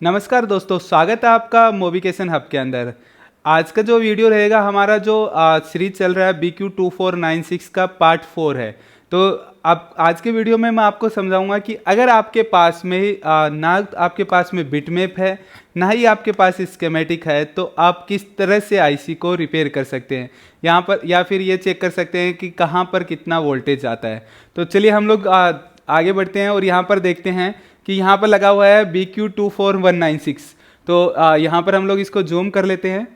नमस्कार दोस्तों, स्वागत है आपका मोबिकेशन हब के अंदर। आज का जो वीडियो रहेगा हमारा जो सीरीज चल रहा है BQ2496 का पार्ट 4 है। तो अब आज के वीडियो में मैं आपको समझाऊंगा कि अगर आपके पास में ना आपके पास में बिटमैप है ना ही आपके पास स्कीमेटिक है तो आप किस तरह से आईसी को रिपेयर कर सकते हैं यहाँ पर, या फिर ये चेक कर सकते हैं कि कहाँ पर कितना वोल्टेज आता है। तो चलिए हम लोग आगे बढ़ते हैं और यहाँ पर देखते हैं कि यहाँ पर लगा हुआ है BQ24196। तो यहाँ पर हम लोग इसको जूम कर लेते हैं।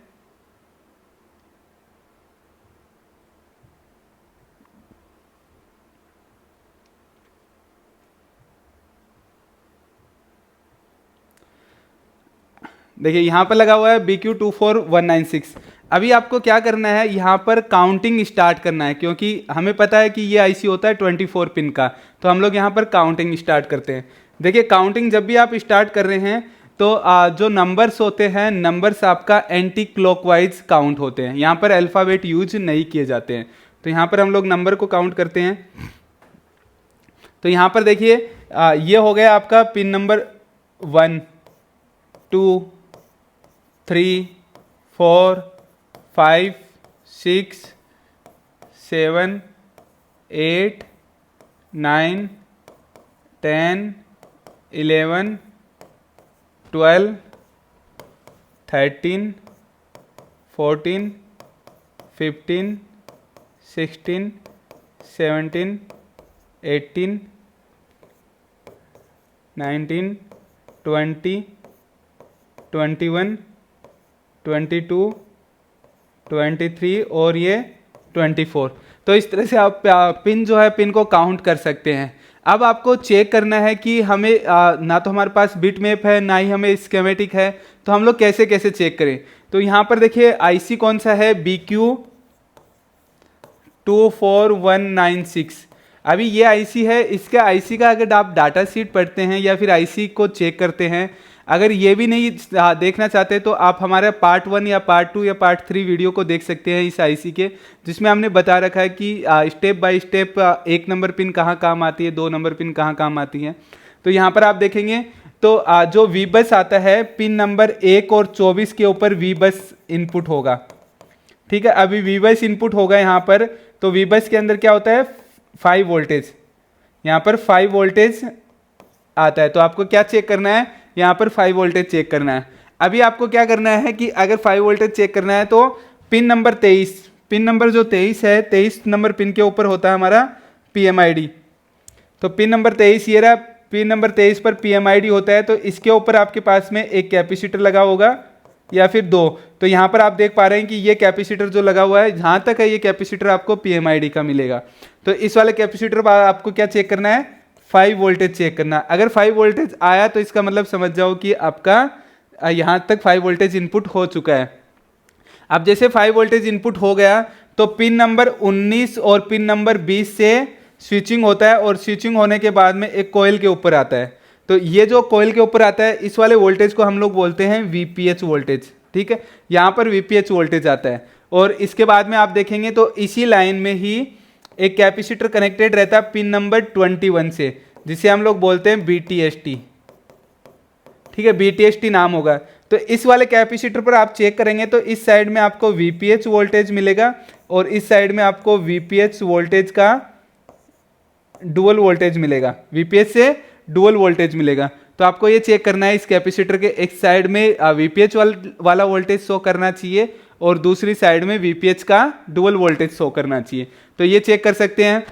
देखिए यहाँ पर लगा हुआ है BQ24196। अभी आपको क्या करना है, यहाँ पर काउंटिंग स्टार्ट करना है, क्योंकि हमें पता है कि ये आईसी होता है 24 पिन का। तो हम लोग यहाँ पर काउंटिंग स्टार्ट करते हैं। देखिए काउंटिंग जब भी आप स्टार्ट कर रहे हैं तो जो नंबर्स होते हैं, नंबर्स आपका एंटी क्लॉकवाइज काउंट होते हैं। यहाँ पर अल्फ़ाबेट यूज नहीं किए जाते हैं। तो यहाँ पर हम लोग नंबर को काउंट करते हैं। तो यहाँ पर देखिए ये हो गया आपका पिन नंबर 1 2 3 4 5 6 7 8 9 10 11 12 13 14 15 16 17 18 19 20 21 22 23 और ये 24। तो इस तरह से आप पिन जो है पिन को काउंट कर सकते हैं। अब आपको चेक करना है कि हमें ना तो हमारे पास बिट मैप है ना ही हमें स्कीमेटिक है। तो हम लोग कैसे कैसे चेक करें। तो यहाँ पर देखिए आईसी कौन सा है, BQ24196। अभी ये आईसी है। इसके आईसी का अगर आप डाटा शीट पढ़ते हैं या फिर आईसी को चेक करते हैं, अगर ये भी नहीं देखना चाहते तो आप हमारा पार्ट 1 या पार्ट 2 या पार्ट 3 वीडियो को देख सकते हैं इस आईसी के, जिसमें हमने बता रखा है कि step by step 1 number pin कहाँ काम आती है, 2 नंबर पिन कहाँ काम आती है। तो यहाँ पर आप देखेंगे तो जो वी बस आता है पिन नंबर 1 और 24 के ऊपर वी बस इनपुट होगा। ठीक है, अभी वी बस इनपुट होगा यहाँ पर। तो वी बस के अंदर क्या होता है, 5 वोल्टेज। यहाँ पर 5 वोल्टेज आता है। तो आपको क्या चेक करना है, यहाँ पर 5 वोल्टेज चेक करना है। अभी आपको क्या करना है कि अगर 5 वोल्टेज चेक करना है तो पिन नंबर 23, पिन नंबर जो 23 है, 23 नंबर पिन के ऊपर होता है हमारा PMID। तो पिन नंबर 23 ये रहा, पिन नंबर 23 पर PMID होता है। तो इसके ऊपर आपके पास में एक कैपेसिटर लगा होगा या फिर 2। तो यहाँ पर आप देख पा रहे हैं कि ये कैपेसिटर जो लगा हुआ है, जहाँ तक है ये कैपेसिटर आपको PMID का मिलेगा। तो इस वाले कैपेसिटर पर आपको क्या चेक करना है, 5 वोल्टेज चेक करना। अगर 5 वोल्टेज आया तो इसका मतलब समझ जाओ कि आपका यहाँ तक 5 वोल्टेज इनपुट हो चुका है। अब जैसे 5 वोल्टेज इनपुट हो गया तो पिन नंबर 19 और पिन नंबर 20 से स्विचिंग होता है, और स्विचिंग होने के बाद में एक कॉइल के ऊपर आता है। तो ये जो कॉइल के ऊपर आता है, इस वाले वोल्टेज को हम लोग बोलते हैं VPH वोल्टेज। ठीक है, यहाँ पर VPH वोल्टेज आता है। और इसके बाद में आप देखेंगे तो इसी लाइन में ही एक कैपेसिटर कनेक्टेड रहता है पिन नंबर 21 से, जिसे हम लोग बोलते हैं BTST। ठीक है, BTST नाम होगा। तो इस वाले कैपेसिटर पर आप चेक करेंगे तो इस साइड में आपको VPH वोल्टेज मिलेगा और इस साइड में आपको VPH वोल्टेज का डुअल वोल्टेज मिलेगा, VPH से डुअल वोल्टेज मिलेगा। तो आपको ये चेक करना है इस कैपेसिटर के एक साइड में VPH वाला वोल्टेज शो करना चाहिए और दूसरी साइड में VPH का डुअल वोल्टेज शो करना चाहिए। तो ये चेक कर सकते हैं।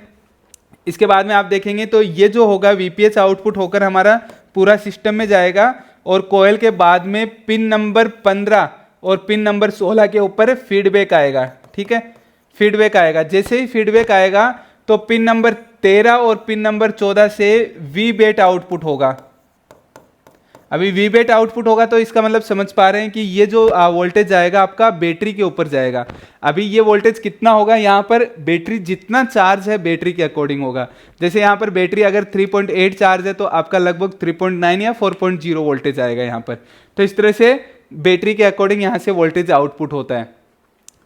इसके बाद में आप देखेंगे तो ये जो होगा VPH आउटपुट होकर हमारा पूरा सिस्टम में जाएगा और कोयल के बाद में पिन नंबर 15 और पिन नंबर 16 के ऊपर फीडबैक आएगा। ठीक है, फीडबैक आएगा। जैसे ही फीडबैक आएगा तो पिन नंबर 13 और पिन नंबर 14 से VBAT आउटपुट होगा। अभी VBAT आउटपुट होगा तो इसका मतलब समझ पा रहे हैं कि ये जो वोल्टेज जाएगा आपका बैटरी के ऊपर जाएगा। अभी ये वोल्टेज कितना होगा, यहाँ पर बैटरी जितना चार्ज है बैटरी के अकॉर्डिंग होगा। जैसे यहाँ पर बैटरी अगर 3.8 चार्ज है तो आपका लगभग 3.9 या 4.0 वोल्टेज आएगा यहाँ पर। तो इस तरह से बैटरी के अकॉर्डिंग यहाँ से वोल्टेज आउटपुट होता है।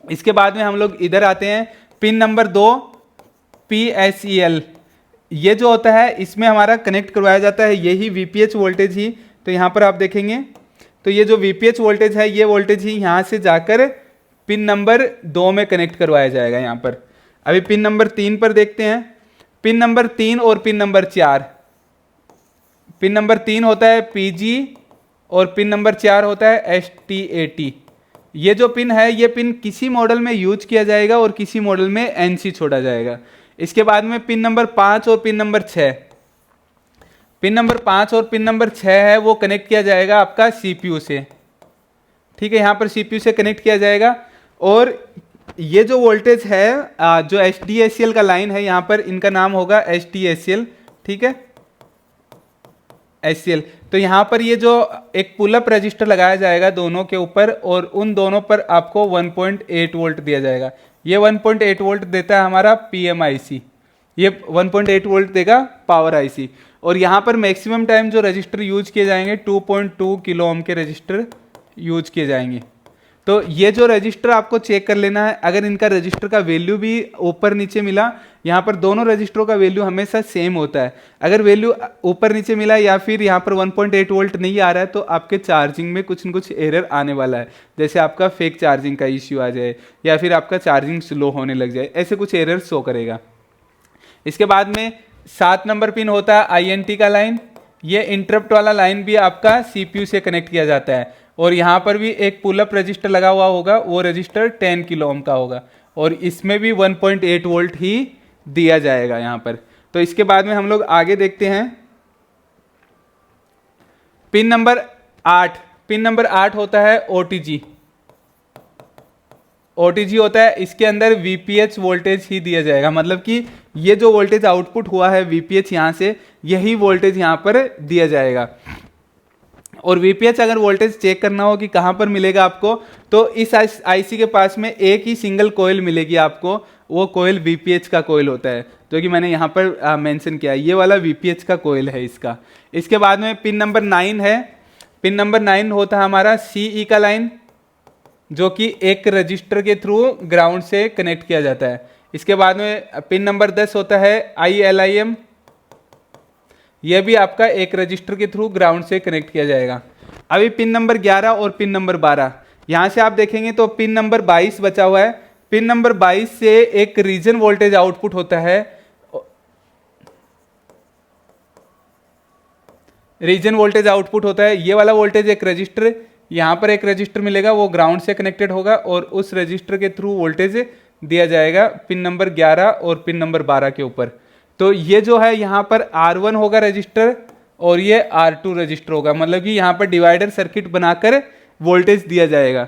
इसके बाद में हम लोग इधर आते हैं, पिन नंबर 2 PSEL। ये जो होता है इसमें हमारा कनेक्ट करवाया जाता है यही VPH वोल्टेज ही। तो यहाँ पर आप देखेंगे तो ये जो VPH वोल्टेज है, ये वोल्टेज ही यहाँ से जाकर पिन नंबर 2 में कनेक्ट करवाया जाएगा यहाँ पर। अभी पिन नंबर 3 पर देखते हैं। पिन नंबर 3 और पिन नंबर 4, पिन नंबर 3 होता है PG और पिन नंबर 4 होता है STAT। ये जो पिन है, ये पिन किसी मॉडल में यूज किया जाएगा और किसी मॉडल में NC छोड़ा जाएगा। इसके बाद में पिन नंबर 5 और पिन नंबर 6, पिन नंबर 5 और पिन नंबर 6 है वो कनेक्ट किया जाएगा आपका CPU से, ठीक है, यहाँ पर CPU से कनेक्ट किया जाएगा। और ये जो वोल्टेज है जो HDACL का लाइन है, यहाँ पर इनका नाम होगा HDACL, ठीक है, HCL। तो यहाँ पर ये जो एक पुलअप रजिस्टर लगाया जाएगा दोनों के ऊपर, और उन दोनों पर आपको 1.8 वोल्ट दिया जाएगा। ये 1.8 वोल्ट देता है हमारा PMIC, ये 1.8 वोल्ट देगा पावर IC। और यहाँ पर मैक्सिमम टाइम जो रजिस्टर यूज किए जाएंगे 2.2 किलो ओम के रजिस्टर यूज किए जाएंगे। तो ये जो रजिस्टर आपको चेक कर लेना है, अगर इनका रजिस्टर का वैल्यू भी ऊपर नीचे मिला, यहाँ पर दोनों रजिस्टरों का वैल्यू हमेशा सेम होता है। अगर वैल्यू ऊपर नीचे मिला या फिर यहाँ पर 1.8 वोल्ट नहीं आ रहा है, तो आपके चार्जिंग में कुछ न कुछ एरर आने वाला है। जैसे आपका फेक चार्जिंग का इश्यू आ जाए या फिर आपका चार्जिंग स्लो होने लग जाए, ऐसे कुछ एरर शो करेगा। इसके बाद में 7 नंबर पिन होता है INT का लाइन। ये इंटरप्ट वाला लाइन भी आपका CPU से कनेक्ट किया जाता है, और यहाँ पर भी एक पुलअप रजिस्टर लगा हुआ होगा, वो रजिस्टर 10 किलो ओम का होगा, और इसमें भी 1.8 वोल्ट ही दिया जाएगा यहाँ पर। तो इसके बाद में हम लोग आगे देखते हैं। पिन नंबर 8, पिन नंबर 8 होता है OTG। OTG होता है, इसके अंदर VPH वोल्टेज ही दिया जाएगा, मतलब कि ये जो वोल्टेज आउटपुट हुआ है VPH यहाँ से, यही वोल्टेज यहाँ पर दिया जाएगा। और VPH अगर वोल्टेज चेक करना हो कि कहाँ पर मिलेगा आपको, तो इस IC के पास में एक ही सिंगल कोयल मिलेगी आपको, वो कोयल VPH का कोयल होता है, जो कि मैंने यहाँ पर मेंशन किया है। ये वाला VPH का कोयल है इसका। इसके बाद में पिन नंबर 9 है। पिन नंबर 9 होता है हमारा CE का लाइन, जो कि एक रजिस्टर के थ्रू ग्राउंड से कनेक्ट किया जाता है। इसके बाद में पिन नंबर 10 होता है ILIM। यह भी आपका एक रजिस्टर के थ्रू ग्राउंड से कनेक्ट किया जाएगा। अभी पिन नंबर 11 और पिन नंबर 12, यहाँ से आप देखेंगे तो पिन नंबर 22 बचा हुआ है। पिन नंबर 22 से एक रीजन वोल्टेज आउटपुट होता है। रीजन वोल्टेज आउटपुट होता है, ये वाला वोल्टेज एक रजिस्टर, यहाँ पर एक रजिस्टर मिलेगा, वो ग्राउंड से कनेक्टेड होगा, और उस रजिस्टर के थ्रू वोल्टेज दिया जाएगा पिन नंबर 11 और पिन नंबर 12 के ऊपर। तो ये जो है यहाँ पर R1 होगा रजिस्टर, और ये R2 रजिस्टर होगा, मतलब कि यहाँ पर डिवाइडर सर्किट बनाकर वोल्टेज दिया जाएगा।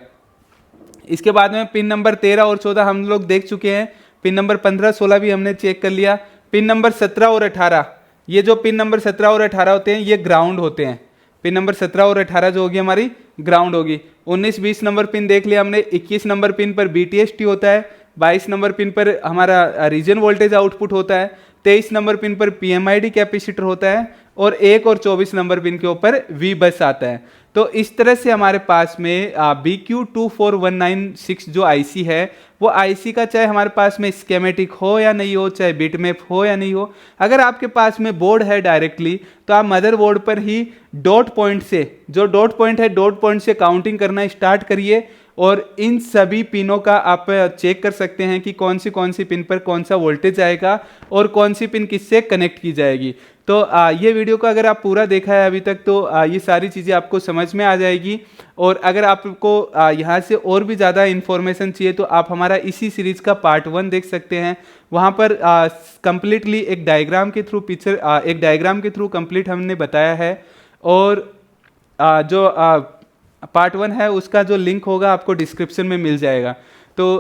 इसके बाद में पिन नंबर 13 और 14 हम लोग देख चुके हैं। पिन नंबर 15, 16 भी हमने चेक कर लिया। पिन नंबर 17 और 18, ये जो पिन नंबर 17 और 18 होते हैं, ये ग्राउंड होते हैं। पिन नंबर 17 और 18 जो होगी हमारी ग्राउंड होगी। 19, 20 नंबर पिन देख लिया हमने। 21 नंबर पिन पर BTST होता है। 22 नंबर पिन पर हमारा रीजन वोल्टेज आउटपुट होता है। 23 नंबर पिन पर PMID कैपेसिटर होता है, और 1 और 24 नंबर पिन के ऊपर V बस आता है। तो इस तरह से हमारे पास में BQ24196 जो IC है, वो IC का चाहे हमारे पास में स्केमेटिक हो या नहीं हो, चाहे बिटमैप हो या नहीं हो, अगर आपके पास में बोर्ड है डायरेक्टली, तो आप मदरबोर्ड पर ही डॉट पॉइंट से, जो डॉट पॉइंट है, डॉट पॉइंट से काउंटिंग करना स्टार्ट करिए, और इन सभी पिनों का आप चेक कर सकते हैं कि कौन सी पिन पर कौन सा वोल्टेज आएगा और कौन सी पिन किससे कनेक्ट की जाएगी। तो ये वीडियो को अगर आप पूरा देखा है अभी तक, तो ये सारी चीज़ें आपको समझ में आ जाएगी। और अगर आपको यहाँ से और भी ज़्यादा इन्फॉर्मेशन चाहिए, तो आप हमारा इसी सीरीज़ का पार्ट 1 देख सकते हैं। वहाँ पर कंप्लीटली एक डायग्राम के थ्रू एक डायग्राम के थ्रू कंप्लीट हमने बताया है। और जो पार्ट 1 है उसका जो लिंक होगा आपको डिस्क्रिप्शन में मिल जाएगा। तो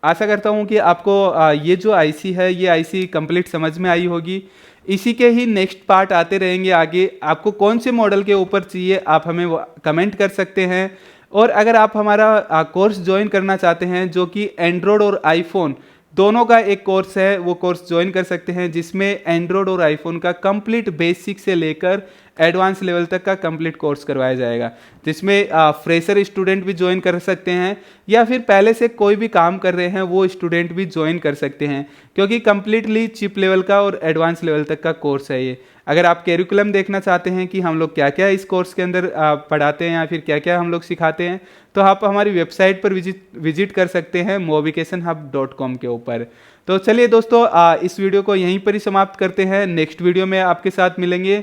आशा करता हूँ कि आपको ये जो IC है, ये IC कंप्लीट समझ में आई होगी। इसी के ही नेक्स्ट पार्ट आते रहेंगे आगे। आपको कौन से मॉडल के ऊपर चाहिए, आप हमें कमेंट कर सकते हैं। और अगर आप हमारा कोर्स ज्वाइन करना चाहते हैं, जो कि एंड्रॉयड और आईफोन दोनों का एक कोर्स है, वो कोर्स ज्वाइन कर सकते हैं, जिसमें एंड्रॉयड और आईफोन का कंप्लीट बेसिक से लेकर एडवांस लेवल तक का कंप्लीट कोर्स करवाया जाएगा, जिसमें फ्रेशर स्टूडेंट भी ज्वाइन कर सकते हैं या फिर पहले से कोई भी काम कर रहे हैं वो स्टूडेंट भी ज्वाइन कर सकते हैं, क्योंकि कंप्लीटली चिप लेवल का और एडवांस लेवल तक का कोर्स है ये। अगर आप कैरिकुलम देखना चाहते हैं कि हम लोग क्या क्या इस कोर्स के अंदर पढ़ाते हैं या फिर क्या क्या हम लोग सिखाते हैं, तो आप हमारी वेबसाइट पर विजिट कर सकते हैं mobicationhub.com के ऊपर। तो चलिए दोस्तों, इस वीडियो को यहीं पर ही समाप्त करते हैं। नेक्स्ट वीडियो में आपके साथ मिलेंगे।